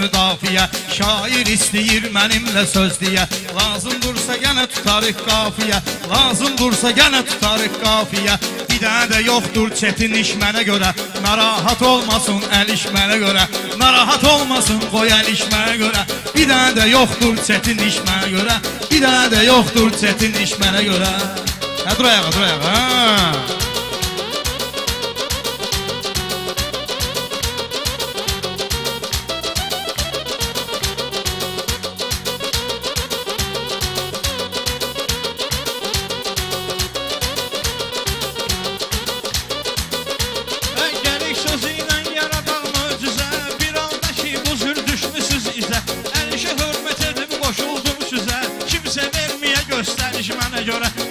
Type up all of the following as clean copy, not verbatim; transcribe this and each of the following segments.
müdafiə. Şair istəyir mənimlə söz deyə, lazım dursa gənə tutarıq qafiyə, lazım dursa gənə tutarıq qafiyə. Bir dənə də yoxdur çetin iş mənə görə, narahat olmasın əl iş mənə görə, narahat olmasın qoy əl iş mənə görə. Bir dənə də yoxdur çetin iş mənə görə, bir dənə də yoxdur çetin iş mənə görə. Dur ayağa, dur ayağa.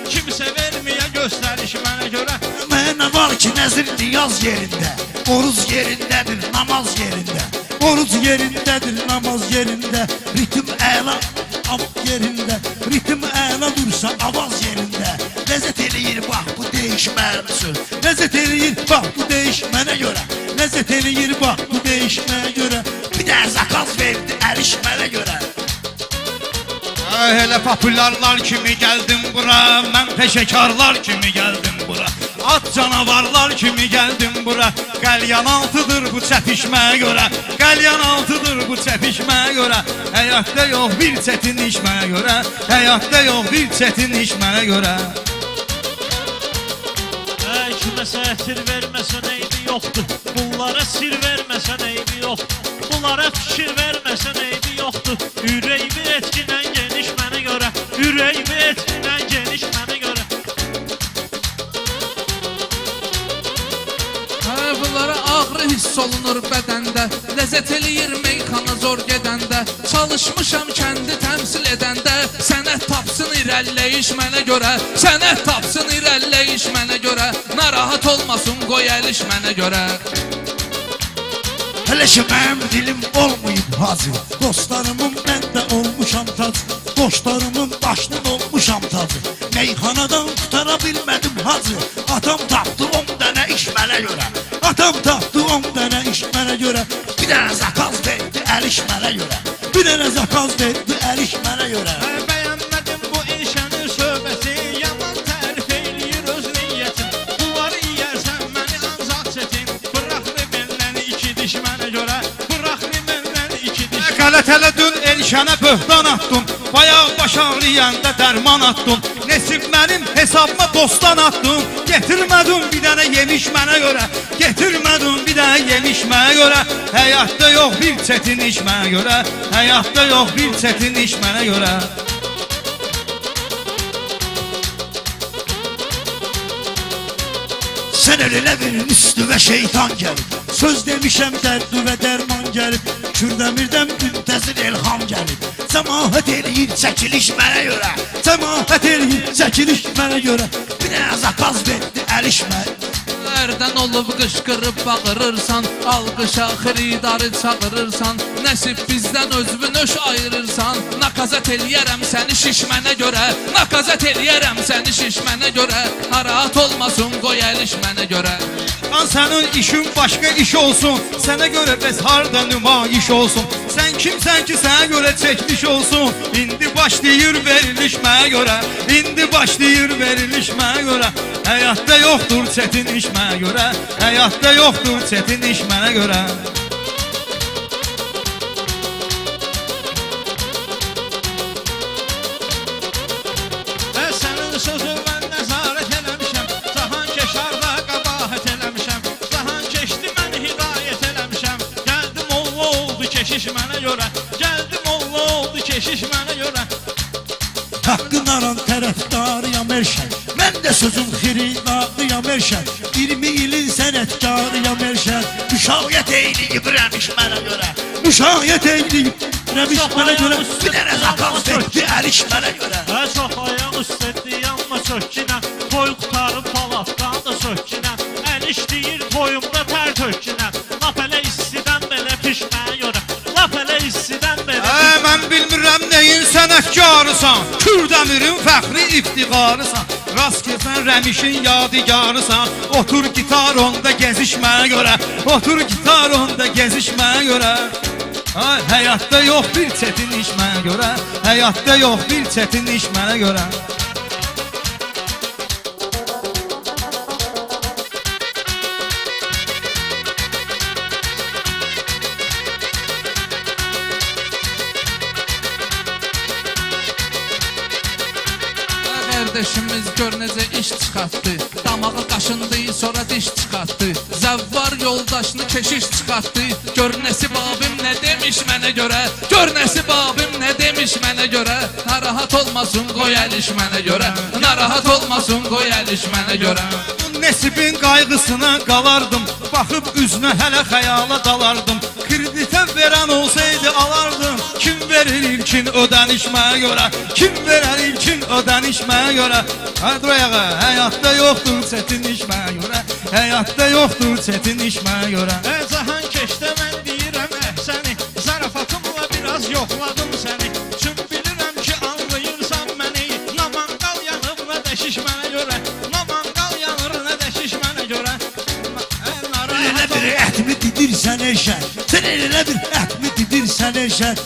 Kimsə verməyə göstəriş mənə görə. Mənə var ki nəzir niyaz yerində, oruz yerindədir, namaz yerində. Oruz yerindədir, namaz yerində. Ritim əla, avaz yerində. Ritim əla dursa avaz yerində. Ləzzət eləyir bax bu değişməli söz. Ləzzət eləyir bax bu değişmənə görə. Ləzzət eləyir bax bu değişmənə görə. Bir də zakaz verdi əliş mənə görə. Elə popularlar kimi gəldim bura, mən peşəkarlar kimi gəldim bura, at canavarlar kimi gəldim bura. Qəlyan altıdır bu çəpişməyə görə, qəlyan altıdır bu çəpişməyə görə. Həyatda yox bir çətin iş mənə görə, həyatda yox bir çətin iş mənə görə. Kiməsə ətir verməsən eybi yoxdur, bunlara sir verməsən eybi yoxdur, bunlara fikir verməsən eybi yoxdur. Ürəyimi etkinən geniş mənə görə, ürəyimi etkinən geniş mənə görə. Bunlara ağrı hiss olunur bədəndə, ləzzət eləyir meyxana zor gedəndə. Çalışmışam kəndi təmsil edəndə, sənət tapsın irəliləyiş mənə görə, sənət tapsın irəliləyiş mənə görə. Narahat olmasın qoy əliş mənə görə. Hələ ki mənim dilim olmayıb hazır, dostlarımın məndə olmuşam tac, dostlarımın başının olmuşam tacı. Meyxanadan tutara bilmədim hacı, atam tapdı 10 dənə iş mənə görə, atam tapdı 10 dənə iş mənə görə. Bir dənə zakaz verdi əliş mənə görə, bir dənə zakaz verdi əliş mənə görə. Bəyənmədim bu ilşənin söhbəti, yaman tərif eləyir öz niyyətin. Bunları yiyərsən məni ancaq çetin, bırax məndən iki diş mənə görə, bırax məndən iki diş. Qələt dün elşənə böhtan attın, bayaq baş ağrıyəndə dərman attın. Nesib mənim hesabıma bostan attın, getirmədin bir dənə yemiş mənə görə, getirmədin bir dənə yemiş mənə görə. Həyatda yox bir çətin iş mənə görə, həyatda yox bir çətin iş mənə görə. Sən elə verin üstüvə şeytan gəlib, söz demişəm dərdüvə dərman gəlib. Kürdəmirdən müntəzir elham gəlib, cəmaət eləyir çəkiliş mənə görə, cəmaət eləyir çəkiliş mənə görə. Bir dənə zakaz verdi əliş mənə. Ərdən olub qışqırıb bağırırsan, alqışa xiridarı çağırırsan, nəsib bizdən özvü nöş ayırırsan. Nakazət eləyərəm səni şişmənə görə, nakazət eləyərəm səni şişmənə görə. Narahat olmasın qoy əliş mənə görə. Lan sənin işin başqa iş olsun, sənə görə bəs harda nümayiş olsun. Sən kimsən ki sənə görə çəkmiş olsun, indi başlayır veriliş mənə görə, indi başlayır veriliş mənə görə. Həyatda yoxdur çətin iş mənə görə, həyatda yoxdur çətin iş mənə görə. Sənin sözü mən nəzarət eləmişəm, cahan keşarda qabahət eləmişəm, cahan keçdi mən hidayət eləmişəm. Gəldim molla oldu keşiş mənə görə, gəldim molla oldu keşiş mənə görə. Haqqın aran tərəfdarıyam erşən, mən də sözün xiridarıyam erşən. 20 ilin sənətkarıyam erşən, müşahiyyət eyliyib rəmiş mənə görə, müşahiyyət eyliyib rəmiş mənə görə. Bir dənə zakaz verdi əliş mənə görə. Çox ayaq üstədi yanma çökkinə, toy qutarıb palatdan da sökkinə. Əliş deyir toyumda tər tökkinə, lap elə istidən belə pişməyə görə, lap elə istidən belə. Mən bilmirəm neyin sənətkarısan, Kürdəmirin fəxri iftiqarısan. Rast keçən Rəmişin yadigarısan, otur gitar onda gəzişməyə görə, otur gitar onda gəzişməyə görə. Ay, həyatda yox bir çətin iş mənə görə, həyatda yox bir çətin iş mənə görə. Kardeşimiz gör necə iş çıxartdı. Damağı qaşındı, sonra diş çıxartdı. Zəvvar yoldaşını keşiş çıxartdı. Gör nəsib abim nə demiş mənə görə. Gör nəsib abim nə demiş mənə görə. Narahat olmasın qoy əliş mənə görə. Narahat olmasın qoy əliş mənə görə. Nəsibin qayğısına qalardım, baxıb üzünə hələ xəyala dalardım. Kreditə verən olsaydı alardım. Kim verir ilkin ödəniş mənə görə? Kim verər ilkin ödəniş mənə görə? Hadi ayağa, həyatda yoxdur çətin iş mənə görə. Həyatda yoxdur çətin iş mənə görə. Cahan keşdə mən deyirəm səni, zarafatımla biraz yoxladım səni. Çün bilirəm ki anlayırsan məni, naman qal yanıb nə də şiş mənə görə. Naman qal yanır nə də şiş mənə görə. Elə bir ətmi didirsən eşər, sən elə bir ətmi didirsən eşər.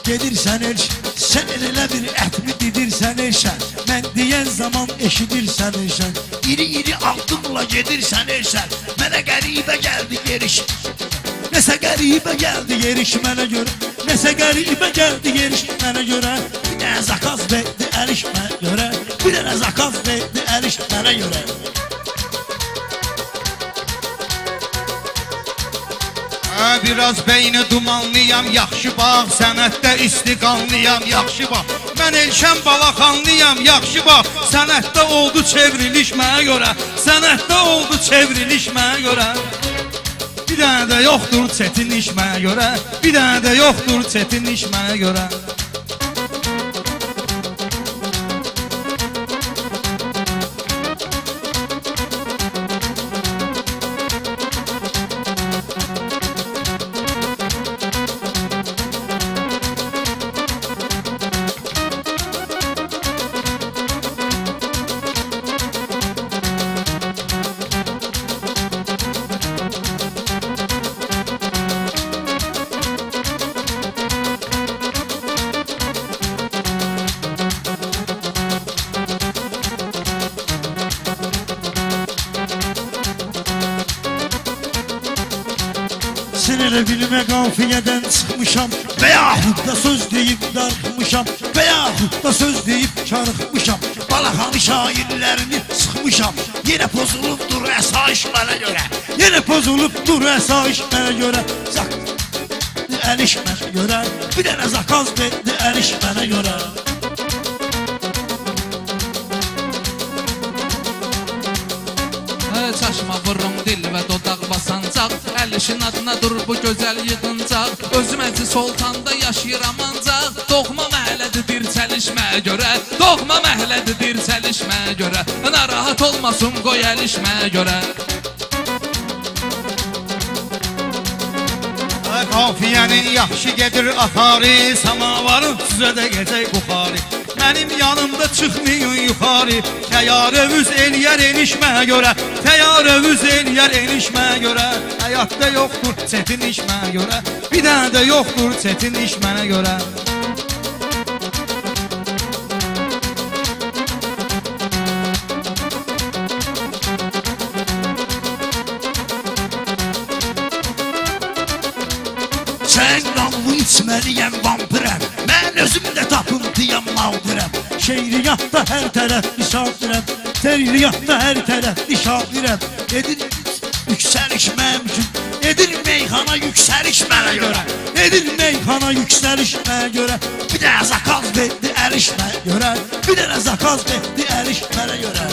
Gedirsən eşər, sən elə bir ətmi didirsən eşər. Mən deyən zaman eşidirsən eşər. İri addımla gedirsən eşər. Mənə qəribə gəldi yeriş. Nəsə qəribə gəldi yeriş mənə görə. Nəsə qəribə gəldi yeriş mənə görə. Bir dənə zakaz verdi əliş mənə görə. Bir dənə zakaz verdi əliş mənə görə. Biraz beyni dumanlıyam, yaxşı bax, sənətdə istiqanlıyam, yaxşı bax. Mən Elşən Balaxanlıyam, yaxşı bax, sənətdə oldu çevriliş mənə görə. Sənətdə oldu çevriliş mənə görə. Bir dənə də yoxdur çətin iş mənə görə. Bir dənə də yoxdur çətin iş mənə görə. Sən elə bilmə qafiyədən çıxmışam və yaxud da söz deyib darıxmışam və yaxud da söz deyib karıxmışam. Balaxanı şairlərini sıxmışam. Yenə pozulubdur əsayiş mənə görə. Yenə pozulubdur əsayiş mənə görə. Əliş mənə görə. Bir dənə zakaz verdi əliş mənə görə. Çaşma vurum dil və dodaq basancaq. Əlişin adına dur bu gözəl yığıncaq. Özüm əzi soltanda yaşayıram ancaq. Doğma məhəllədir dirçəlişməyə görə. Doğma məhəllədir dirçəlişməyə görə. Narahat olmasın qoy əlişməyə görə. Qafiyənin yaxşı gedir axarı, samavarın süzə də gecək buxarı. Mənim yanımda çıxmayın yuxarı. Təyyarə üz eləyər enişməyə görə. Təyyarə üz eləyər enişməyə görə. Həyatda yoxdur çətin iş mənə görə. Bir dənə də yoxdur çətin iş mənə görə. Sən qanlı içməliyəm vampirəm. Mən özüm də tapıntıyam naldirəm. Şeiriyyatda hər tərəf nişadirəm. Terriyyatda hər tərəf nişadirəm. Edir yüksəliş mümkün. Edir meyxana yüksəliş mənə görə. Edir meyxana yüksəliş mənə görə. Bir dənə zakaz verdi əliş mənə görə. Bir dənə zakaz verdi əliş mənə görə.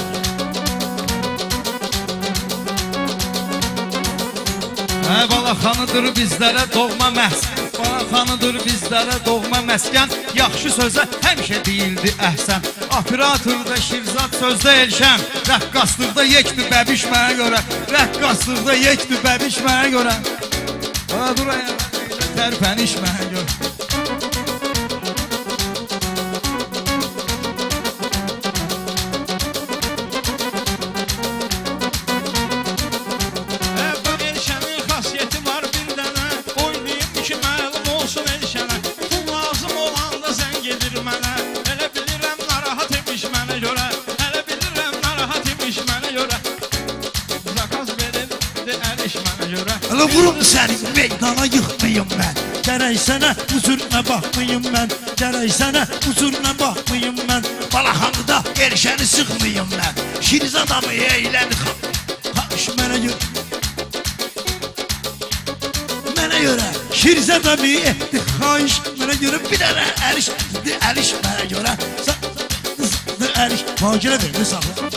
Balaxanıdır bizlərə doğma məskən. Balaxanıdır bizlərə doğma məskən. Yaxşı sözə həmişə deyildi əhsən. Operatorda Şirzad sözdə Elşən. Rəqqaslıqda yekdir bəbiş mənə görə. Rəqqaslıqda yekdir bəbiş mənə görə. Dur ayağa, tərpəniş mənə görə. olsun erişənə. Pul lazım olanda zəng edir mənə. Elə bilirəm narahat imiş mənə görə. Elə bilirəm narahat imiş mənə görə. Zakaz verirdi əliş mənə görə. Elə vurum səni meydana yıxmayım mən. Gərək sənə huzuruna baxmayım mən. Gərək sənə huzuruna baxmayım mən. Balaxanıda erişəni sıxmayım mən. Şiriz adamı eyləni xamış mənə görə. Mənə görə şiriz adamı etdi xayiş mənə görə. Bir dənə əliş mənə görə. Əliş fakirə verdi saxla.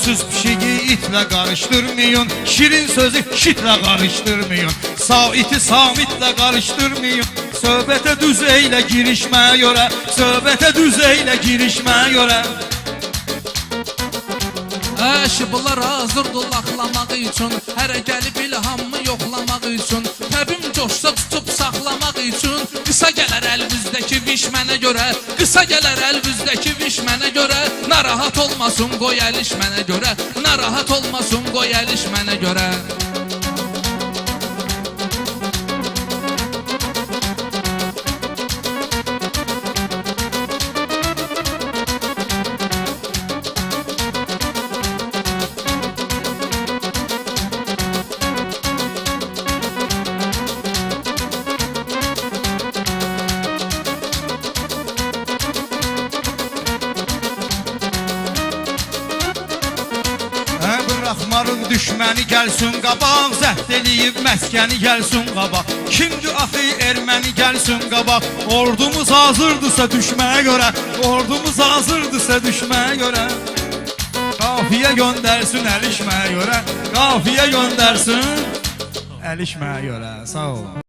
Süz pişiyi itlə qarışdırmayın. Şirin sözü şitlə qarışdırmayın. Saiti samitlə qarışdırmayın. Söhbətə düz eylə girişməyə görə. Söhbətə düz eylə girişməyə görə. Şıbılar hazırdır laxlamaq üçün. Hərə gəlib ilhamımı yoxlamaq üçün. Təbim coşsa tutub saxlamaq üçün. Qısa gələr əlinizdəki viş mənə görə. Qısa gələr əlinizdəki viş mənə görə. Narahat olmasın qoy əliş mənə görə. Narahat olmasın qoy əliş mənə görə. Buraxmarıq düşməni gəlsin qabaq. Zəhd eləyib məskəni gəlsin qabaq. Kimdir axı erməni gəlsin qabaq. Ordumuz hazırdırsa düşməyə görə. Ordumuz hazırdırsa düşməyə görə. Qafiyə göndərsin əlişməyə görə. Qafiyə göndərsin əlişməyə görə. Sağ olun.